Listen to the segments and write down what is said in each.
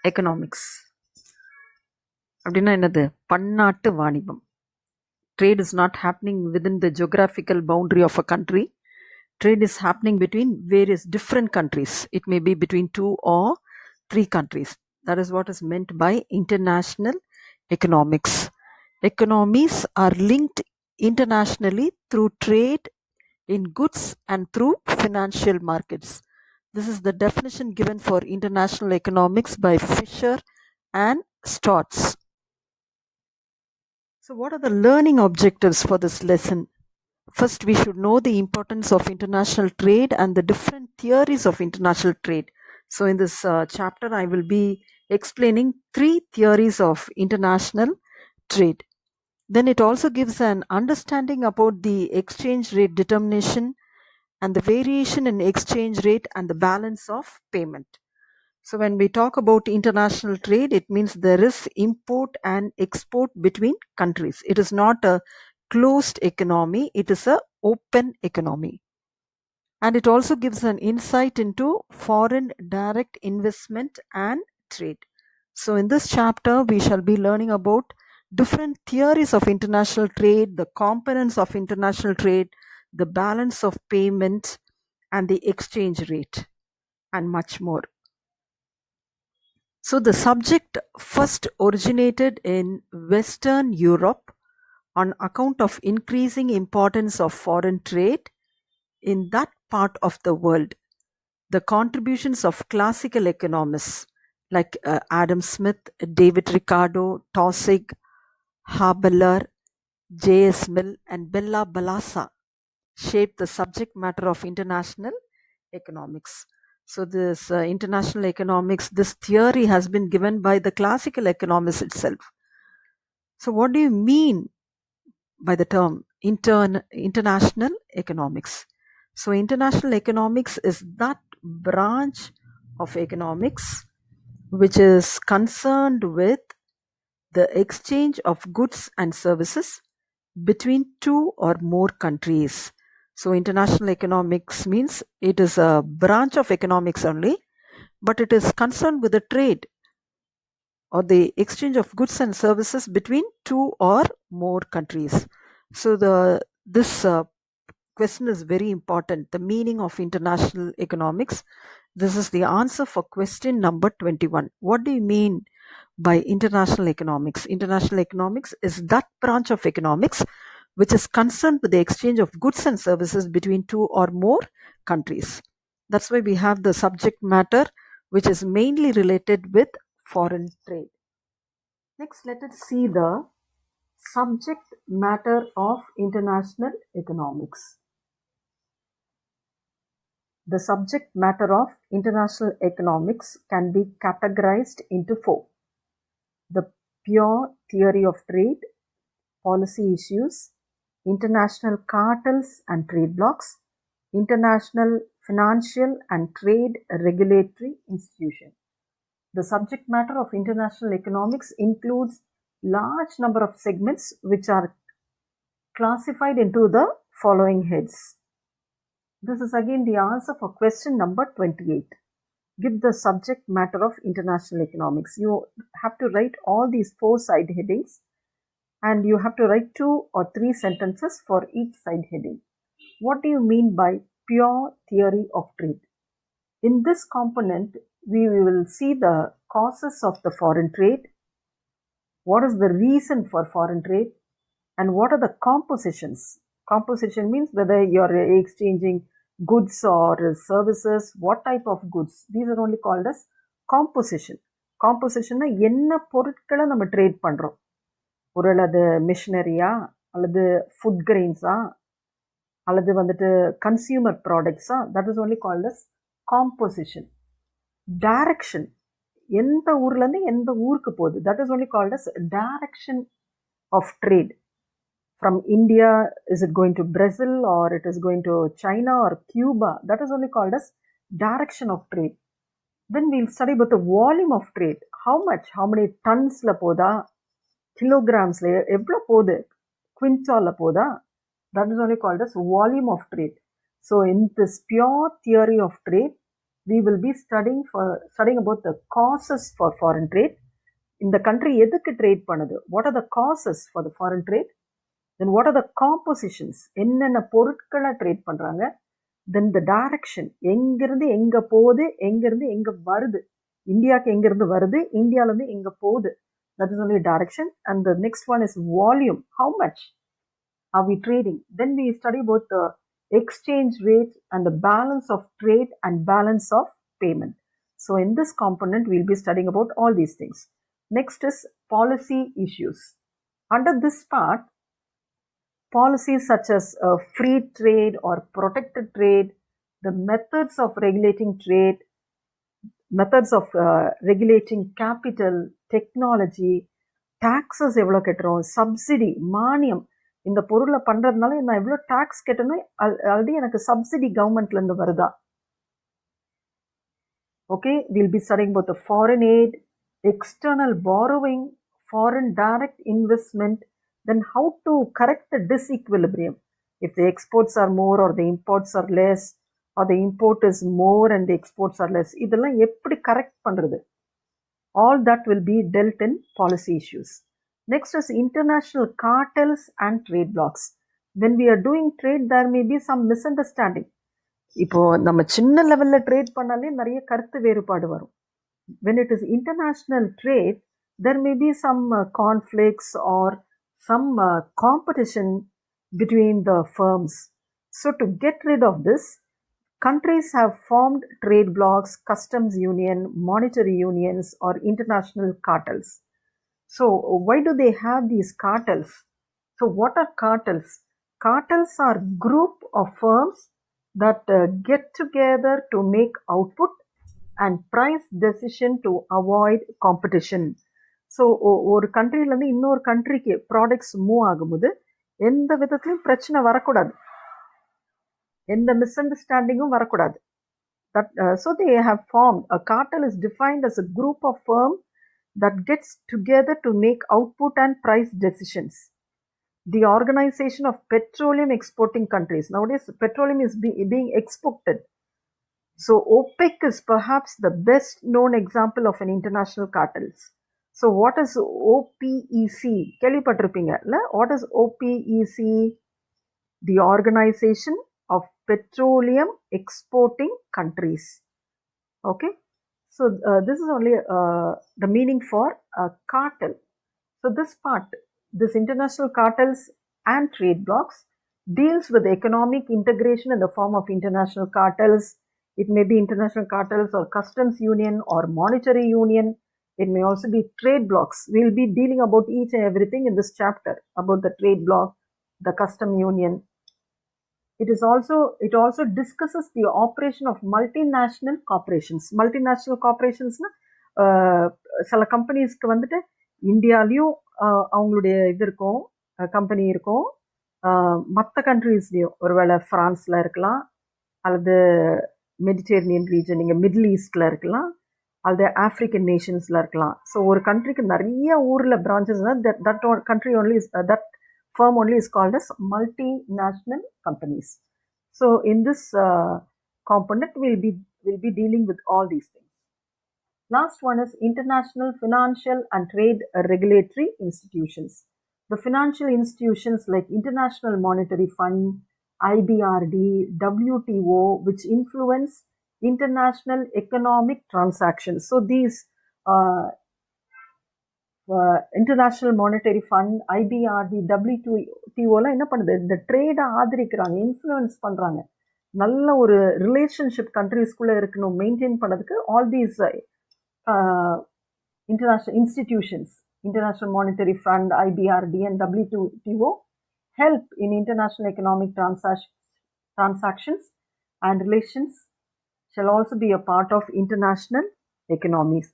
Economics அப்படின்னா என்னது? பன்னாட்டு வாணிபம். Trade is not happening within the geographical boundary of a country. Trade is happening between various different countries. It may be between 2 or 3 countries. That is what is meant by international economics. Economies are linked internationally through trade in goods and through financial markets. This is the definition given for international economics by Fisher and Stotz. So, what are the learning objectives for this lesson? First, we should know the importance of international trade and the different theories of international trade. So, in this chapter, I will be explaining 3 theories of international trade. Then, it also gives an understanding about the exchange rate determination and the variation in exchange rate and the balance of payment. So, when we talk about international trade, it means there is import and export between countries. It is not a closed economy, it is a open economy. And it also gives an insight into foreign direct investment and trade. So, in this chapter, we shall be learning about different theories of international trade, the components of international trade, the balance of payment, and the exchange rate, and much more. So, the subject first originated in Western Europe on account of increasing importance of foreign trade in that part of the world. The contributions of classical economists like Adam Smith, David Ricardo, Taussig, Haberler, J.S. Mill, and Bella Balassa shaped the subject matter of international economics. So, this international economics, this theory has been given by the classical economists itself. So, what do you mean by the term international economics? So, international economics is that branch of economics which is concerned with the exchange of goods and services between 2 or more countries. So, international economics means it is a branch of economics only, but it is concerned with the trade or the exchange of goods and services between 2 or more countries. So, this question is very important. The meaning of international economics. This is the answer for question number 21. What do you mean by international economics? International economics is that branch of economics which is concerned with the exchange of goods and services between 2 or more countries. That's why we have the subject matter which is mainly related with foreign trade. Next, let us see the subject matter of international economics. The subject matter of international economics can be categorized into 4. The pure theory of trade, policy issues, international cartels and trade blocs, international financial and trade regulatory institution. The subject matter of international economics includes large number of segments which are classified into the following heads. This is again the answer for question number 28. Give the subject matter of international economics. You have to write all these 4 side headings and you have to write 2 or 3 sentences for each side heading. What do you mean by pure theory of trade? In this component, we will see the causes of the foreign trade, what is the reason for foreign trade, and what are the compositions. Composition means whether you are exchanging goods or services, what type of goods. These are only called as composition. Composition என்ன பொருட்களை நம்ம trade பண்ணுறோம், ஒரு அது மிஷினரியா அல்லது food கிரெயின்ஸா அல்லது வந்துட்டு கன்சியூமர் ப்ராடக்ட்ஸா, that is only called as composition. Direction, எந்த ஊர்லேருந்து எந்த ஊருக்கு போகுது, that is only called as direction of trade. From India, is it going to Brazil or it is going to China or Cuba? That is only called as direction of trade. Then we'll study about the volume of trade. How much, how many tons la poda, kilograms la evlo podu, quintal la poda. That is only called as volume of trade. So in this pure theory of trade, we will be studying about the causes for foreign trade. In the country எதுக்கு trade பண்ணுது, what are the causes for the foreign trade, then what are the compositions, என்னென்ன பொருட்களை trade பண்றாங்க, then the direction, எங்கிருந்து எங்க போகுது, எங்கிருந்து எங்க வருது, இந்தியாவுக்கு எங்கிருந்து வருது, இந்தியாவிலேருந்து எங்க போகுது, that is only direction. And the next one is volume, how much are we trading. Then we study about the exchange rate and the balance of trade and balance of payment. So in this component we'll be studying about all these things. Next is policy issues. Under this part, policies such as free trade or protected trade, the methods of regulating trade, methods of regulating capital, technology, taxes எவ்வளோ கட்டுறோம், subsidy, மானியம், இந்த பொருளை பண்ணுறதுனால நான் எவ்வளோ tax கட்டணும், already எனக்கு சப்சிடி கவர்மெண்ட்லேருந்து வருதா. Okay, we'll be studying about the foreign aid, external borrowing, foreign direct investment, then how to correct the disequilibrium. If the exports are more or the imports are less, or the import is more and the exports are less, இதெல்லாம் எப்படி correct பண்ணுறது, all that will be dealt in policy issues. Next is international cartels and trade blocks. When we are doing trade, there may be some misunderstanding. இப்போ நம்ம சின்ன லெவல்ல trade பண்ணாலே நிறைய கருத்து வேறுபாடு வரும். When it is international trade, there may be some conflicts or some competition between the firms. So to get rid of this, countries have formed trade blocks, customs union, monetary unions, or international cartels. So why do they have these cartels? So what are cartels? Cartels are group of firms that get together to make output and price decision to avoid competition. So ஒரு கண்ட்ரிலேருந்து இன்னொரு கண்ட்ரிக்கு products move ஆகும்போது எந்த விதத்துலையும் பிரச்சனை வரக்கூடாது, எந்த miss அண்டர்ஸ்டாண்டிங்கும் வரக்கூடாது. So they have formed a cartel is defined as a group of firms that gets together to make output and price decisions. The organization of petroleum exporting countries, nowadays petroleum is being exported. So OPEC is perhaps the best known example of an international cartels. So what is OPEC? கேள்விப்பட்டிருப்பீங்கல்ல, what is OPEC? The organization of petroleum exporting countries. Okay, so this is only the meaning for cartel. So this part, this international cartels and trade blocks deals with economic integration in the form of international cartels. It may be international cartels or customs union or monetary union. It may also be trade blocks. We'll be dealing about each and everything in this chapter about the trade block, the custom union. It also discusses the operation of multinational corporations. Multinational corporations சில கம்பெனிஸ்க்கு வந்துட்டு இந்தியாலையும் அவங்களுடைய இது இருக்கும், company இருக்கும், மற்ற கண்ட்ரீஸ்லையும் ஒருவேளை ஃப்ரான்ஸில் இருக்கலாம், அல்லது மெடிட்டேரியன் ரீஜன், நீங்கள் மிடில் ஈஸ்டில் இருக்கலாம், அல்லது ஆஃப்ரிக்கன் நேஷன்ஸில் இருக்கலாம். ஸோ ஒரு கண்ட்ரிக்கு நிறைய ஊரில் பிரான்ச்சஸ்னால் that country only is that firm only is called as multinational companies. So in this component we'll be dealing with all these things. Last one is international financial and trade regulatory institutions. The financial institutions like International Monetary Fund, IBRD, WTO, which influence international economic transactions. So these international monetary fund, IBRD, டபிள்யூடிஓலாம் என்ன பண்ணுது, இந்த ட்ரேடை ஆதரிக்கிறாங்க, influence பண்ணுறாங்க. நல்ல ஒரு relationship கண்ட்ரீஸ்குள்ளே இருக்கணும் maintain பண்ணுறதுக்கு all these international institutions, International Monetary Fund, IBRD and WTO help in international economic transactions and relations shall also be a part of international economies.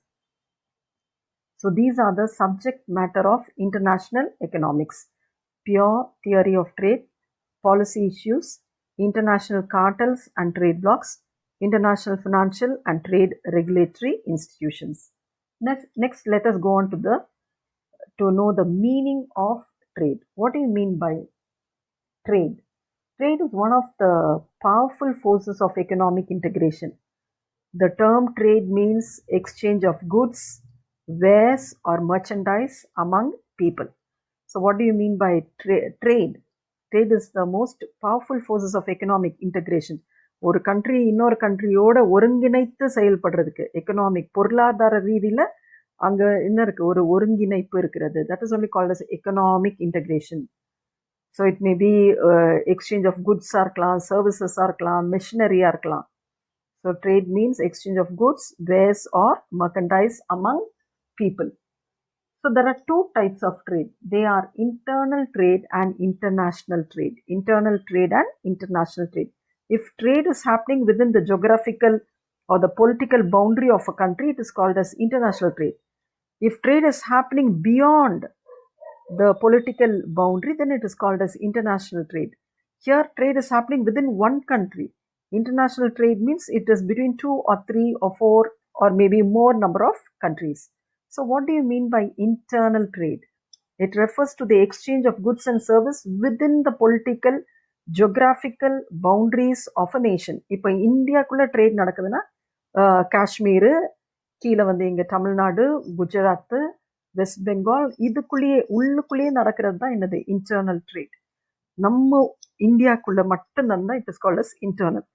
So these are the subject matter of international economics: pure theory of trade, policy issues, international cartels and trade blocks, international financial and trade regulatory institutions. Next, let us go on to know the meaning of trade. What do you mean by trade? Trade is one of the powerful forces of economic integration. The term trade means exchange of goods, wares, or merchandise among people. So, what do you mean by trade? Trade is the most powerful forces of economic integration. ஒரு country இன்னொரு கண்ட்ரியோட ஒருங்கிணைத்து செயல்படுறதுக்கு economic பொருளாதார ரீதியில் அங்கே என்ன இருக்கு, ஒரு ஒருங்கிணைப்பு இருக்கிறது. That is only called as economic integration. So it may be exchange of குட்ஸாக இருக்கலாம், சர்வீசஸாக இருக்கலாம், மிஷினரியாக இருக்கலாம். So trade means exchange of goods, wares or merchandise among people. So there are two types of trade. They are internal trade and international trade. Internal trade and international trade. If trade is happening within the geographical or the political boundary of a country, it is called as international trade. If trade is happening beyond the political boundary, then it is called as international trade. Here trade is happening within one country. International trade means it is between 2 or 3 or 4 or maybe more number of countries. So what do you mean by internal trade? It refers to the exchange of goods and service within the political geographical boundaries of a nation. இப்போ இந்தியாக்குள்ள trade நடக்குதுன்னா காஷ்மீர், கீழே வந்து இங்கே Tamil Nadu, Gujarat, west Bengal, இதுக்குள்ளேயே உள்ளுக்குள்ளேயே நடக்கிறது தான் என்னது இன்டர்னல் ட்ரேட். நம்ம இந்தியாக்குள்ள மட்டும்தான் தான் it is called as internal.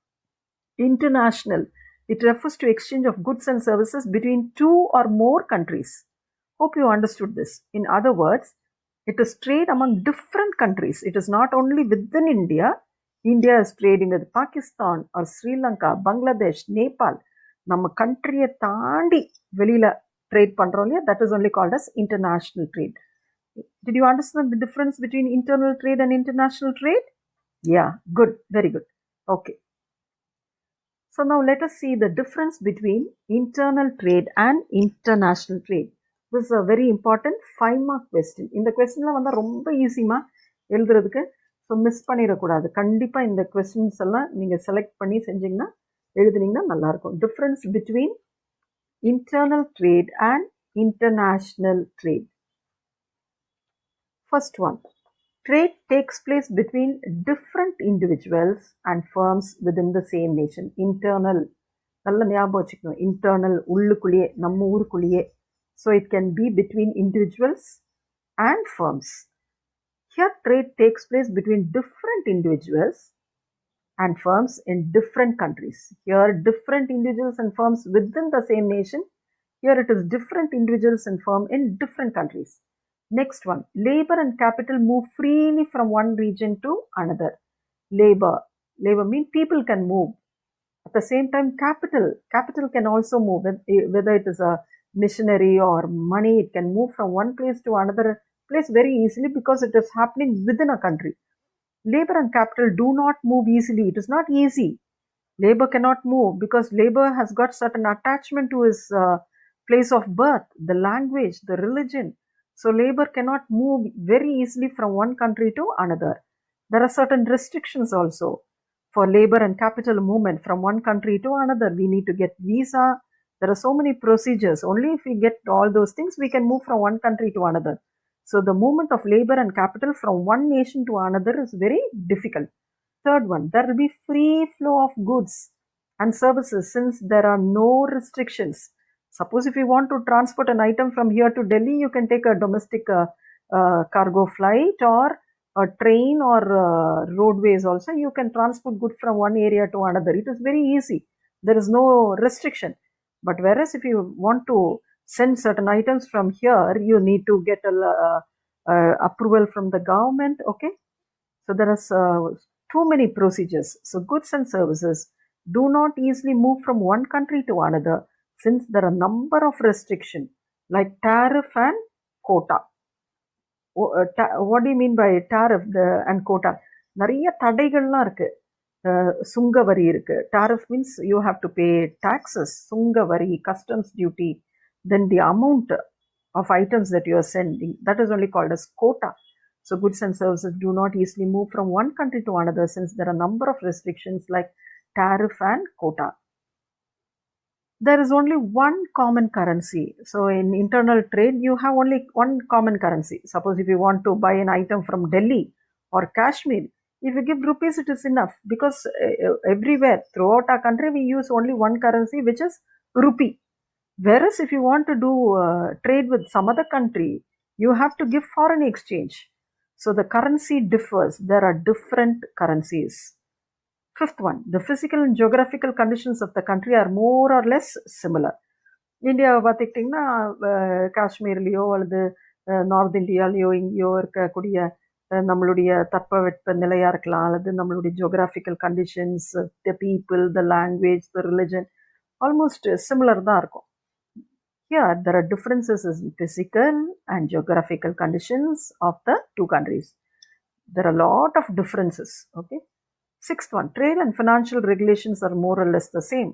International, it refers to exchange of goods and services between 2 or more countries. Hope you understood this. In other words, it is trade among different countries. It is not only within India. India is trading with Pakistan or Sri Lanka, Bangladesh, Nepal. நம்ம கண்ட்ரியை தாண்டி வெளியில trade பண்றோம் இல்லையா, that is only called as international trade. Did you understand the difference between internal trade and international trade? Yeah, good, very good. Okay. So now let us see the difference between internal trade and international trade. This is a very important 5-mark question. இந்த கொஸ்டின்லாம் வந்தால் ரொம்ப ஈஸிமா எழுதுறதுக்கு. So miss பண்ணிடக்கூடாது. கண்டிப்பாக இந்த questions எல்லாம் நீங்கள் select பண்ணி செஞ்சிங்கன்னா எழுதுனீங்கன்னா நல்லாயிருக்கும். Difference between internal trade and international trade. First one, trade takes place between different individuals and firms within the same nation. Internal, நல்ல ஞாபகம் வச்சுக்கணும், இன்டர்னல் உள்ளுக்குள்ளேயே நம்ம ஊருக்குள்ளேயே. So it can be between individuals and firms. Here trade takes place between different individuals and firms in different countries. Here different individuals and firms within the same nation. Here it is different individuals and firms in different countries. Next one, labor and capital move freely from one region to another. Labor means people can move. At the same time, capital can also move, whether it is a machinery or money, it can move from one place to another place very easily because it is happening within a country. Labor and capital do not move easily. It is not easy. Labor cannot move because labor has got certain attachment to his place of birth, the language, the religion. So labor cannot move very easily from one country to another. There are certain restrictions also for labor and capital movement from one country to another. We need to get visa. There are so many procedures. Only if we get all those things, we can move from one country to another. So the movement of labor and capital from one nation to another is very difficult. Third one, there will be free flow of goods and services since there are no restrictions. Suppose if you want to transport an item from here to Delhi, you can take a domestic cargo flight or a train or roadways also. You can transport goods from one area to another. It is very easy. There is no restriction. But whereas if you want to send certain items from here, you need to get approval from the government. Okay. So there are too many procedures. So goods and services do not easily move from one country to another since there are a number of restrictions like tariff and quota. What do you mean by tariff and quota? நிறைய தடைகள்லாம் இருக்கு. சுங்க வரி இருக்கு. Tariff means you have to pay taxes, சுங்க வரி, customs duty, then the amount of items that you are sending, that is only called as quota. So goods and services do not easily move from one country to another since there are a number of restrictions like tariff and quota. There is only one common currency. So in internal trade, you have only one common currency. Suppose if you want to buy an item from Delhi or Kashmir, If you give rupees, it is enough, because everywhere throughout our country we use only one currency, which is rupee. Whereas if you want to do trade with some other country, you have to give foreign exchange. So the currency differs. There are different currencies. Fifth one, the physical and geographical conditions of the country are more or less similar. இந்தியாவை பார்த்துக்கிட்டிங்கன்னா காஷ்மீர்லேயோ அல்லது north இந்தியாலேயோ இங்கேயோ இருக்கக்கூடிய நம்மளுடைய தட்பவெட்ப நிலையாக இருக்கலாம், அல்லது நம்மளுடைய geographical conditions, the people, the language, the religion almost similar தான் இருக்கும். Here there are differences in physical and geographical conditions of the two countries. There are a lot of differences. Okay. Sixth one, trade and financial regulations are more or less the same.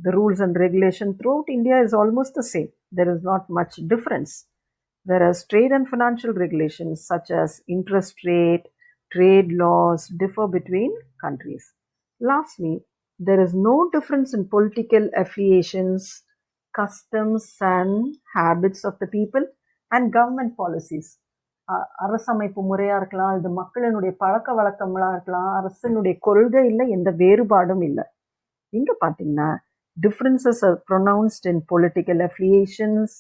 The rules and regulation throughout India is almost the same. There is not much difference. Whereas trade and financial regulations such as interest rate, trade laws differ between countries. Lastly, there is no difference in political affiliations, customs and habits of the people, and government policies. அரசமைப்பு முறையாக இருக்கலாம், இது மக்களினுடைய பழக்க வழக்கங்களாக இருக்கலாம், அரசினுடைய கொள்கையில் எந்த வேறுபாடும் இல்லை. இங்கே பார்த்தீங்கன்னா differences are pronounced in political affiliations,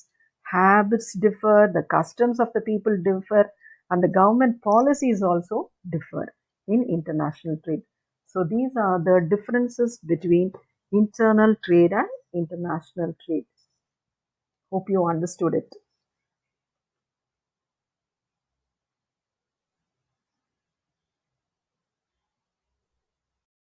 habits differ, the customs of the people differ, and the government policies also differ in international trade. So these are the differences between internal trade and international trade. Hope you understood it.